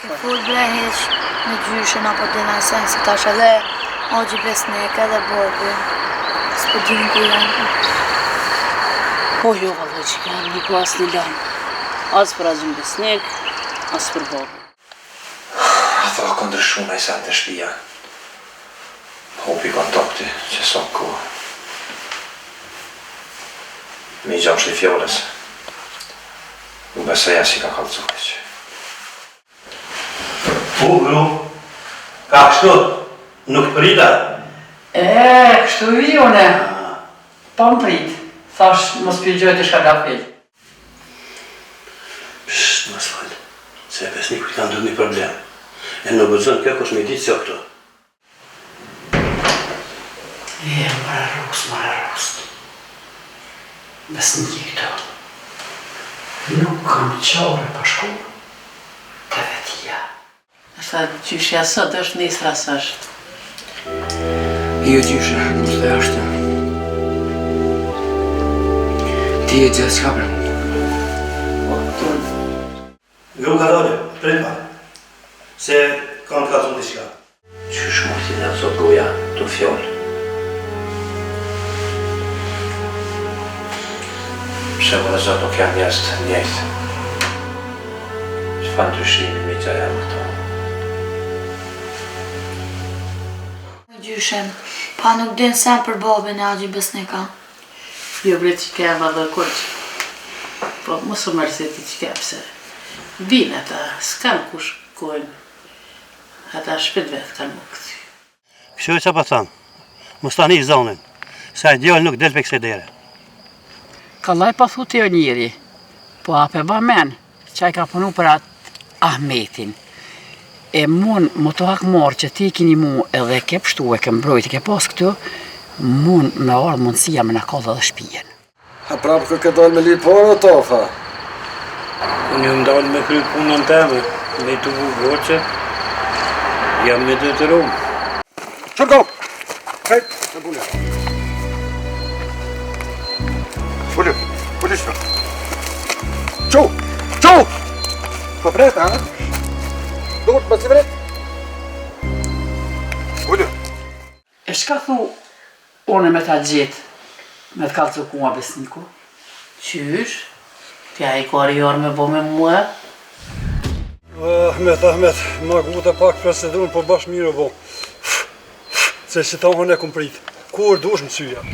Ke fut bre heq në gjyshen apo dina sen se tash edhe Hoxhi Besnik edhe Bobi. S'po din ku janë. Po jo valla që kanë një ku as një lajm. As për Hoxhin Besnik, as për Bobi. Ato ka ndryshu me sen të shtëpia. Hopi kontakti që sa kohë. Mi gjamsh të fjolës. Unë beseja si ka kalëcu keq. Bru, ka kështu? Nuk prita? Kështu i une. Pa më prit. Thash, mos pjëgjoj të shka gafil. Psht, mos falë. Se Besniku i ka ndodhur një problem. E në gëzën kjo kush me ditë se o këto. Mara rost. Besniki këto. Nuk kam qare pa shku. Të vetia. Ashta gjyshja sot është nisra sështë. Jo gjyshe, mos të jashtë. Ti e gjithë s'ka bre mu. Gru ka dole, prit ma. Se kam të kalëzun të shka. Qysh mos t'i dhe sot goja të fjollë? Pse më dhe zot nuk janë njerëz të njëjtë. Që fa ndryshimi me gjaja më këto. Në gjyshen, pa nuk din sen për Bobin e Hoxhi Besnika. Jo bre që ke valla koq. Po mos u mërë se ti që ke pse. Vinë ata, s'kan kush kojnë. Ata shpet vetë kanë më këty. Kështu e që pa thamë, mos tani i zonin, sa e djallë nuk del për këse dere. Kallaj pa thu të jo njëri, po ape ba men, që a ka punu për atë Ahmetin. E mun, më të hak marë që ti kini mu edhe ke pështu e ke mbrojt e ke pas këtu, mun me arë mundësia me në kallë dhe shpijen. Ha prapë kërë ke dalë me litë para ta, fa? Unë jam dalë me kryt punën teme, me të vu voqe, jam me të rumë. Qërko! Hejt, në bune. Fulli shme. Qo! Po bret, ha? Dort, më si bret? Fulli. E shka thu une me ta gjithë, me të kalcu kuma Besniku? Qysh? Tja i kari jarë me bo me mua? Ahmet, ma guta pak presedun, po bash mirë o bo. Se që ta hone kom prit. Kur dush më syja.